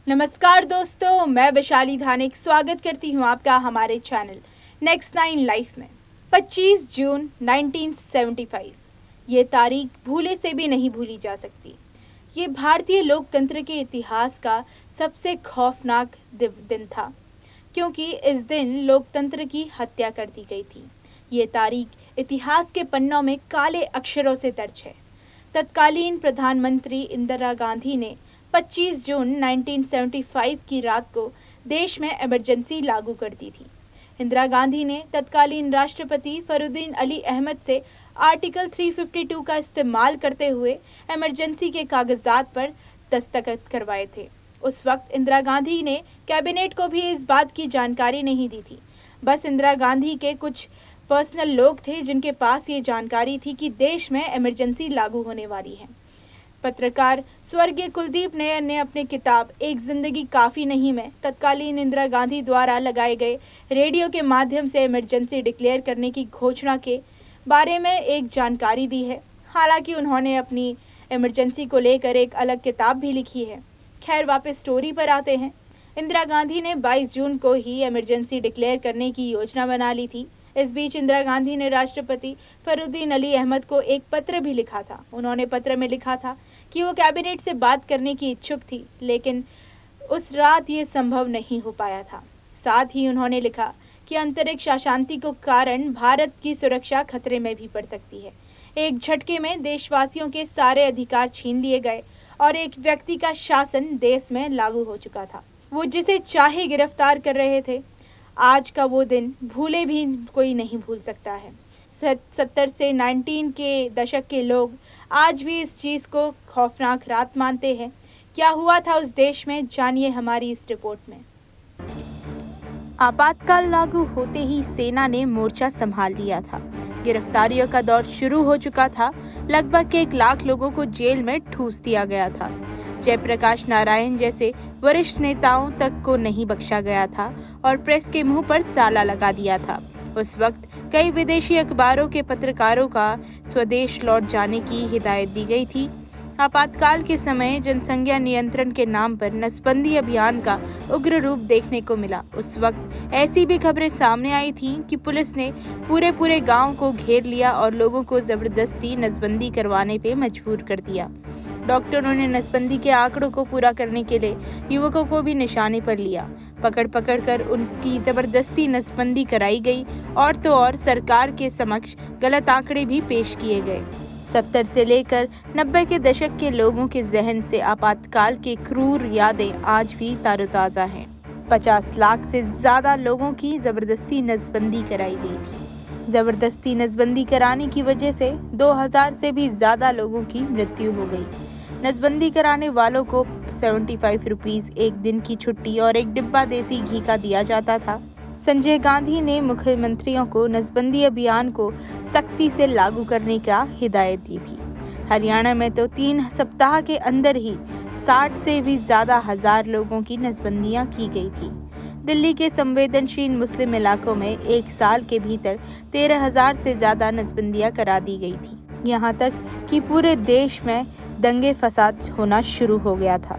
नमस्कार दोस्तों, मैं वैशाली धानिक स्वागत करती हूँ आपका हमारे चैनल नेक्स्ट 9 लाइफ में। 25 जून 1975 ये तारीख भूले से भी नहीं भूली जा सकती। ये भारतीय लोकतंत्र के इतिहास का सबसे खौफनाक दिन था, क्योंकि इस दिन लोकतंत्र की हत्या कर दी गई थी। ये तारीख इतिहास के पन्नों में काले अक्षरों से दर्ज है। तत्कालीन प्रधानमंत्री इंदिरा गांधी ने 25 जून 1975 की रात को देश में इमरजेंसी लागू कर दी थी। इंदिरा गांधी ने तत्कालीन राष्ट्रपति फरुद्दीन अली अहमद से आर्टिकल 352 का इस्तेमाल करते हुए इमरजेंसी के कागजात पर दस्तखत करवाए थे। उस वक्त इंदिरा गांधी ने कैबिनेट को भी इस बात की जानकारी नहीं दी थी। बस इंदिरा गांधी के कुछ पर्सनल लोग थे जिनके पास ये जानकारी थी कि देश में इमरजेंसी लागू होने वाली है। पत्रकार स्वर्गीय कुलदीप नैयर ने अपनी किताब एक जिंदगी काफ़ी नहीं में तत्कालीन इंदिरा गांधी द्वारा लगाए गए रेडियो के माध्यम से इमरजेंसी डिक्लेयर करने की घोषणा के बारे में एक जानकारी दी है। हालांकि उन्होंने अपनी इमरजेंसी को लेकर एक अलग किताब भी लिखी है। खैर, वापस स्टोरी पर आते हैं। इंदिरा गांधी ने 22 जून को ही इमरजेंसी डिक्लेयर करने की योजना बना ली थी। इस बीच इंदिरा गांधी ने राष्ट्रपति फरुद्दीन अली अहमद को एक पत्र भी लिखा था। उन्होंने पत्र में लिखा था कि वो कैबिनेट से बात करने की इच्छुक थी, लेकिन उस रात ये संभव नहीं हो पाया था। साथ ही उन्होंने लिखा कि अंतरिक्ष अशांति के कारण भारत की सुरक्षा खतरे में भी पड़ सकती है। एक झटके में देशवासियों के सारे अधिकार छीन लिए गए और एक व्यक्ति का शासन देश में लागू हो चुका था। वो जिसे चाहे गिरफ्तार कर रहे थे। आज का वो दिन भूले भी कोई नहीं भूल सकता है। 70 से 19 के दशक के लोग आज भी इस चीज़ को खौफनाक रात मानते हैं। क्या हुआ था उस देश में, जानिए हमारी इस रिपोर्ट में। आपातकाल लागू होते ही सेना ने मोर्चा संभाल लिया था। गिरफ्तारियों का दौर शुरू हो चुका था। लगभग 1 लाख लोगों को जेल में ठूस दिया गया था। जयप्रकाश नारायण जैसे वरिष्ठ नेताओं तक को नहीं बख्शा गया था और प्रेस के मुंह पर ताला लगा दिया था। उस वक्त कई विदेशी अखबारों के पत्रकारों का स्वदेश लौट जाने की हिदायत दी गई थी। आपातकाल के समय जनसंख्या नियंत्रण के नाम पर नसबंदी अभियान का उग्र रूप देखने को मिला। उस वक्त ऐसी भी खबरें सामने आई थीं कि पुलिस ने पूरे गांव को घेर लिया और लोगों को जबरदस्ती नसबंदी करवाने पे मजबूर कर दिया। डॉक्टरों ने नसबंदी के आंकड़ों को पूरा करने के लिए युवकों को भी निशाने पर लिया। पकड़ कर उनकी जबरदस्ती नसबंदी कराई गई और तो और सरकार के समक्ष गलत आंकड़े भी पेश किए गए। 70 से लेकर 90 के दशक के लोगों के जहन से आपातकाल की क्रूर यादें आज भी तारोताजा हैं। 50 लाख से ज्यादा लोगों की जबरदस्ती नसबंदी कराई गई थी। जबरदस्ती नसबंदी कराने की वजह से 2000 से भी ज्यादा लोगों की मृत्यु हो गई। नसबंदी कराने वालों को 75 रुपीज एक दिन की छुट्टी और एक डिब्बा देसी घी का दिया जाता था। संजय गांधी ने मुख्यमंत्रियों को नसबंदी अभियान को सख्ती से लागू करने का हिदायत दी थी। हरियाणा में तो 3 सप्ताह के अंदर ही 60 से भी ज्यादा हजार लोगों की नसबंदियां की गई थी। दिल्ली के संवेदनशील मुस्लिम इलाकों में 1 साल के भीतर 13,000 से ज्यादा नसबंदियां करा दी गई थी। यहाँ तक कि पूरे देश में दंगे फसाद होना शुरू हो गया था।